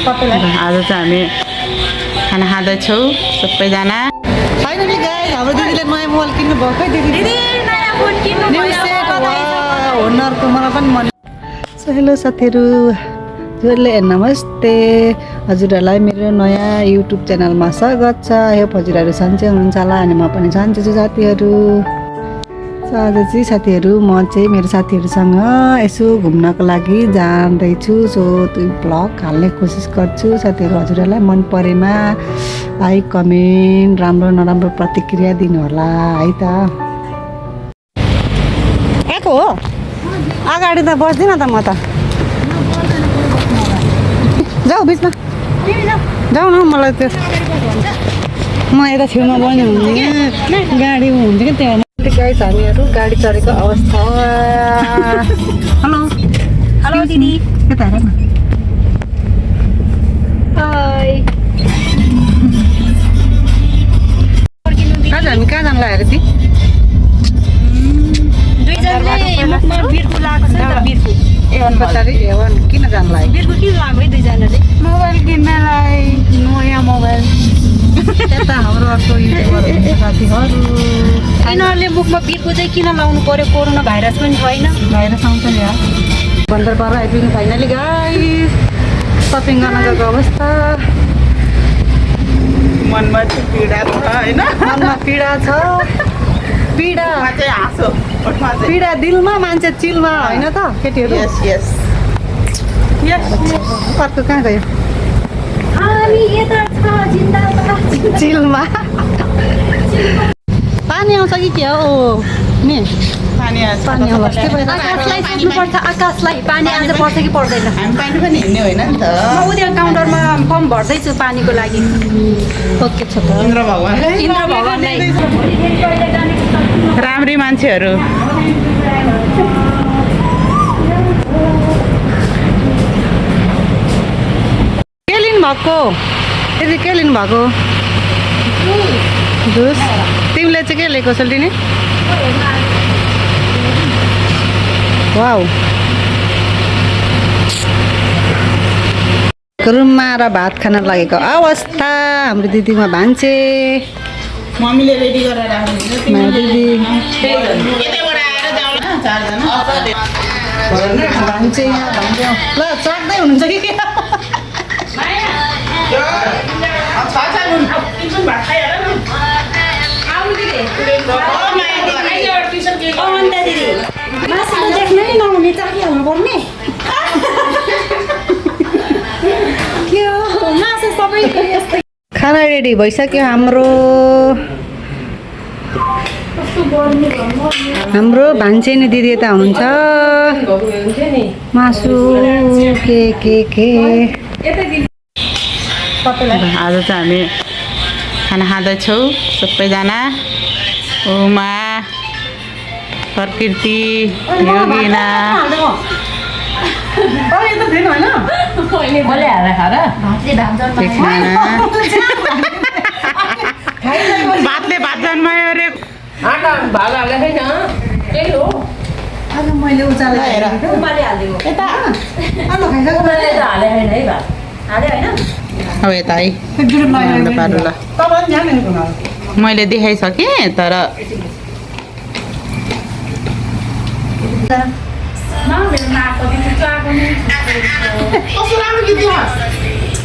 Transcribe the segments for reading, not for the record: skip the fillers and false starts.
आज चाहिँ हामी खाना खाँदैछौँ सबैजना। फाइनली गाइस हाम्रो दिदीले नयाँ मोबाइल किन्नु भएकै दिदी नयाँ फोन किन्नु भयो। होनरको मलाई पनि मन। सो हेलो साथीहरू, हजुरले नमस्ते। हजुरहरूलाई मेरो नयाँ युट्युब च्यानलमा स्वागत छ। यो हजुरहरू सन्चै हुनुहुन्छ होला अनि म पनि सन्चै छु साथीहरू। सो आज चाहिँ साथीहरू म चाहिँ मेरो साथीहरूसँग यसो घुम्नको लागि जाँदैछु। सो त्यो भ्लग हाल्ने कोसिस गर्छु साथीहरू। हजुरहरूलाई मन परेमा लाइक कमेन्ट राम्रो नराम्रो प्रतिक्रिया दिनु होला है त। आएको हो अगाडि त बस्दिनँ त म त। जाऊ बिचमा जाऊ न, मलाई त्यो म यता छेउमा बन्यो भने गाडी हुन्छ कि त्यहाँ। गाइस हामीहरू गाडी चढेको अवस्था। हेलो हेलो दिदी। यता हेर न। हाय। आज हामी कहाँ जानु लाग्यो ती? दुईजनाले मुखमा बिर्को लगाएको छ त बिर्को। एवन पछाडि एवन किन जानु लाग्यो? बिर्को किन लगाएको है दुईजनाले? मोबाइल किन्नलाई नयाँ मोबाइल। यता हाम्रो अर्को युट्युबर साथीहरू यिनीहरूले मुखमा बिर्को चाहिँ किन लाउनु पर्यो? कोरोना भाइरस पनि छैन। भाइरस आउँछ नि यार। बन्दरबार आइपुग्नु फाइनली गाइस। सपिङ गर्न गएको अवस्था। मनमा चाहिँ पीडा छ होइन, मनमा पीडा छ। पीडा चाहिँ हाँसो पीडा दिलमा मान्छे चिलमा होइन त केटीहरू। यस यस यस। अर्को कहाँ गयो? हामी यता छ जिन्दाबाद। चिलमा पानी आउँछ कि के हो नि? पानी पानी आउँछ के भयो? आकाशलाई सोध्नुपर्छ, आकाशलाई पानी आज पर्छ कि पर्दैन। हामी पानी पनि हिँड्ने होइन नि त। म उता काउन्टरमा फर्म भर्दैछु पानीको लागि। ओके छ त। इन्द्र भगवान इन्द्र भगवानलाई राम्री मान्छेहरू। के लिनु भएको? दिदी के लिनु भएको? जुस। तिमीले चाहिँ के लिएको सोल्टिनी? वाउ। रुममा र भात खान लागेको अवस्था हाम्रो दिदीमा भान्चे। मम्मीले रेडी गरेर राख्नुहुन्छ। मेरो दिदी यतैबाट आएर जाउँ न चारजना। भान्चे यहाँ भान्चे। ल चाख्दै हुनुहुन्छ कि के? खाना रेडी भइसक्यो हाम्रो। हाम्रो भान्चे नि दिदी यता हुनुहुन्छ। मासु के आज चाहिँ हामी खाना खाँदैछौँ सबैजना। उमा, प्रकृति, योगिना। भातले भात जन्मायो अरे। मैले उचालेर अब यता है पारु ल। मैले देखाइसकेँ तर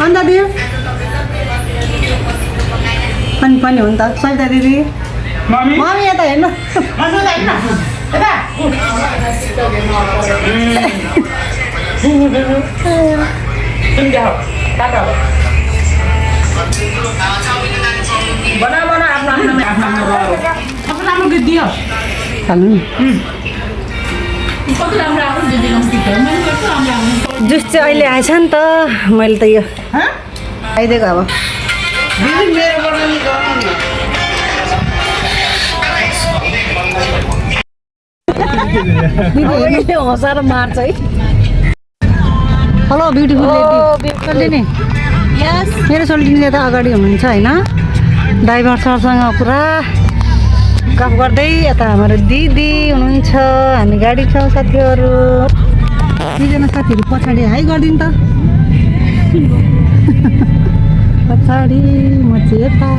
अन्त दियो अनि पनि हो नि त। सरिता दिदी मम्मी यता हेर्नु। जुस चाहिँ अहिले आएछ नि त। मैले त यो आइदिएको अब हँसाएर मार्छ है। Hello beautiful lady. मेरो सोल्टिनीले त अगाडि हुनुहुन्छ होइन। ड्राइभर सरसँग पुरा गफ गर्दै यता हाम्रो दिदी हुनुहुन्छ। हामी गाडी छौँ साथीहरू। दुईजना साथीहरू पछाडि हाई गरिदिनु त। पछाडि म चाहिँ यता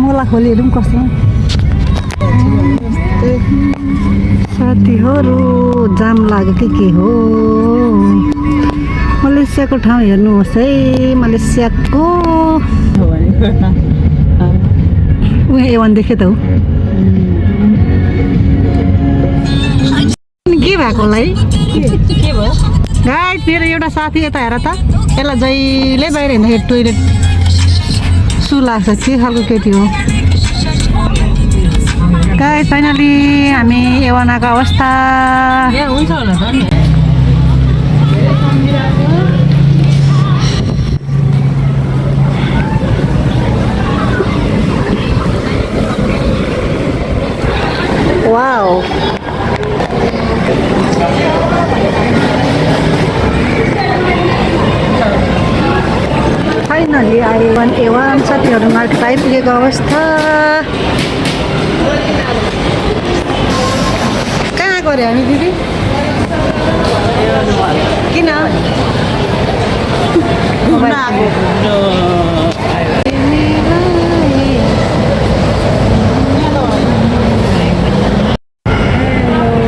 मोला खोलीहरू पनि कस्तो साथीहरू जाम लाग्यो के हो मलेसियाको ठाउँ हेर्नुहोस् है मलेसियाको उहाँ A1 देखेँ त हो के भएको होला है के भयो गाइड मेरो एउटा साथी यता हेर त यसलाई जहिले बाहिर हिँड्दाखेरि टोइलेट सु लाग्छ के खालको केटी हो गाइड फाइनली हामी A1 आएको अवस्था हुन्छ होला त नि वाओ फाइनली A1 साथीहरू मार्केट आइपुगेको अवस्था कहाँ गऱ्यो हामी दिदी किन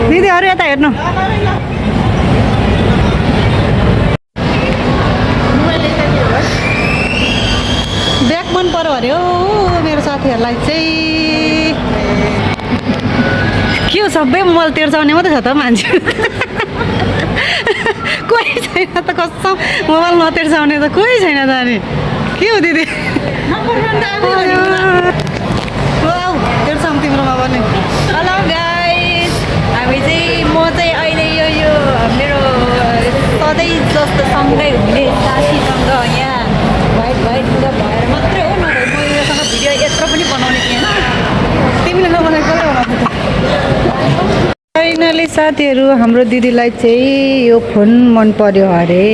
दिदीहरू यता हेर्नु ब्याग मन पर्यो अरे हो मेरो साथीहरूलाई चाहिँ के हो सबै मोबाइल तिर्साउने मात्रै छ त मान्छे कोही छैन त कस्तो मोबाइल नतिर्साउने त कोही छैन त अनि के हो दिदी तिर्साउँ तिम्रोमा पनि हेलो गाइस हामी चाहिँ म चाहिँ अहिले यो मेरो सधैँ जस्तो सँगै हुने साथीसँग यहाँ भाइट लुगा भएर मात्रै हो नभए म योसँग भिडियो यत्रो पनि बनाउने थिएन तिमीले नबनाएको फाइनली साथीहरू हाम्रो दिदीलाई चाहिँ यो फोन मन पर्यो अरे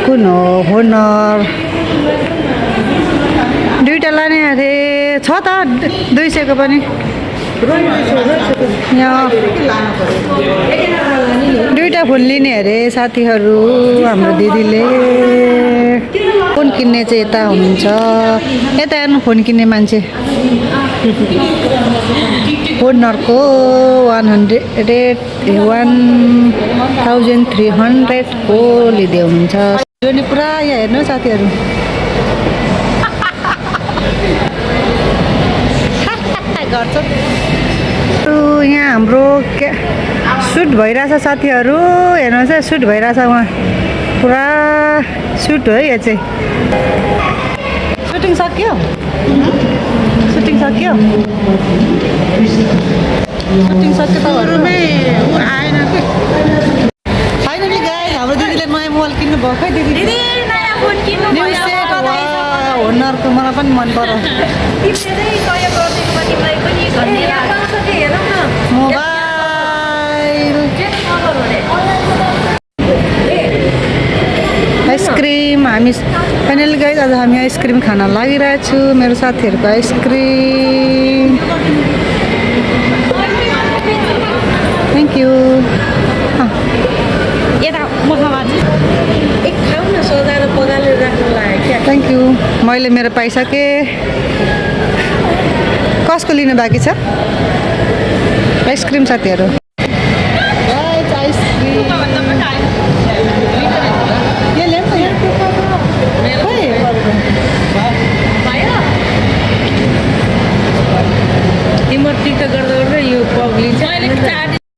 कुन हो होनर दुईवटा लाने अरे छ त 200 को पनि यहाँ दुईवटा फोन लिने अरे साथीहरू हाम्रो दिदीले फोन किन्ने चाहिँ यता हुनुहुन्छ यता हेर्नु फोन किन्ने मान्छे होनरको 1300 को लिँदै हुनुहुन्छ यो नि पुरा यहाँ हेर्नु साथीहरू गर्छ यहाँ हाम्रो सुट भइरहेछ साथीहरू हेर्नुहोस् है सुट भइरहेछ उहाँ पुरा सुट हो है यो चाहिँ सुटिङ सक्यो सुटिङ सक्यो सुटिङ सक्यो तपाईँहरूमै आएन फाइनली गाइस हाम्रो दिदीले नयाँ मोबाइल किन्नु भयो खै दिदी नयाँ फोन किन्नु न्यू सेट होनरको मलाई पनि मन पर्यो मोबाइल आइसक्रिम हामी फाइनली गाइस आज हामी आइसक्रिम खान लागिरहेछु मेरो साथीहरूको ice cream thank you thank you मैले मेरो पाइसकेँ कसको लिनु बाँकी छ आइसक्रिम साथीहरू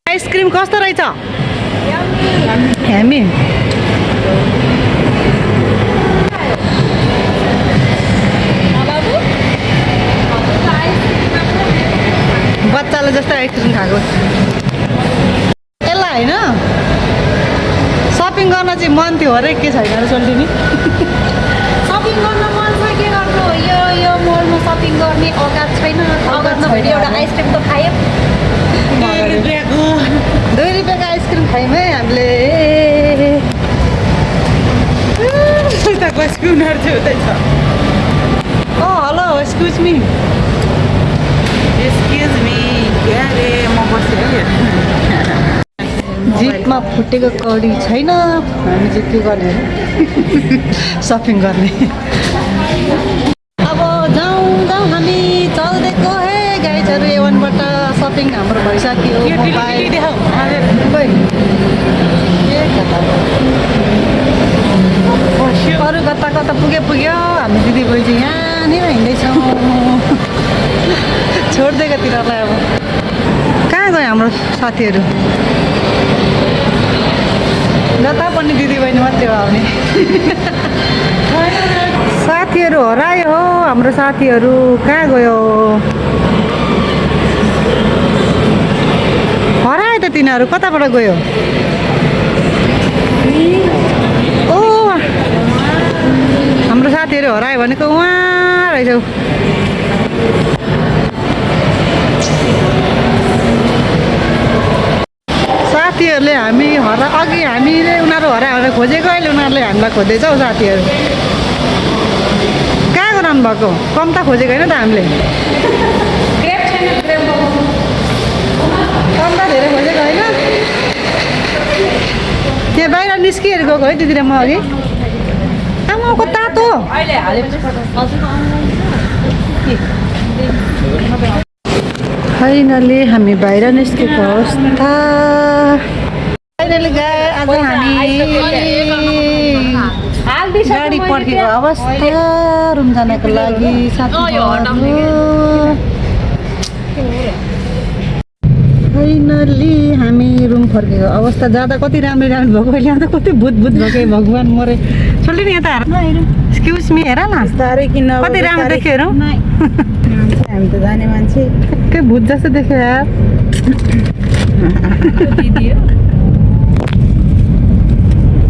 आइसक्रिम कस्तो रहेछ हामी बच्चाले जस्तै आइसक्रिम खाएको यसलाई होइन सपिङ गर्न चाहिँ मन थियो अरे के छैन अरे सोल्टिनी सपिङ गर्न मन छ के गर्नु यो मलमा सपिङ गर्ने औकात छैन औकात नभएर एउटा आइसक्रिम त खायो 2 रुपियाँको आइसक्रिम खायौँ है हामीले hello excuse me excuse me के अरे म बसेँ है जिप हातमा फुटेको कडी छैन, हामी चाहिँ के गर्ने सपिङ गर्ने। अब जाउँ हामी चल्दै गए गाइजहरू, A1बाट सपिङ हाम्रो भइसक्यो। अरू कता कता पुग्यो हामी दिदी बहिनी यहाँनिर हिँड्दैछौँ छोड्दै कतिलाई। अब कहाँ गयो हाम्रो साथीहरू? जता पनि दिदी बहिनी मात्रै हो आउने। साथीहरू हरायो हो हाम्रो साथीहरू, कहाँ गयो? हरायो त तिनीहरू, कताबाट गयो? ओ हाम्रो साथीहरू हरायो भनेको उहाँ रहेछ। साथीहरूले अघि हामीले उनीहरू हरायो भनेर खोजेको, अहिले उनीहरूले हामीलाई खोज्दैछ हौ साथीहरू। कहाँ गराउनु भएको? कम त खोजेको होइन त हामीले, कम त धेरै खोजेको होइन। त्यहाँ बाहिर निस्किएर गएको है दिदी र म अघि। आमाको तातो फाइनली हामी बाहिर निस्केको अवस्था। फाइनली आज हामी गाडी पर्खेको अवस्था रुम जानको लागि। फाइनली हामी रुम फर्केको अवस्था। जाँदा कति राम्रो राम्रो भएको, अहिले आउँदा कति भूत भएको। भगवान् मरे छोड्ने नि यता एक्सक्युज मी, हेर न कति राम्रो देख्यो हेरौँ। हामी त जाने मान्छे के भूत जस्तो देख्यो यार।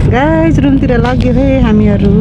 गाइस रुमतिर लाग्यो है हामीहरू।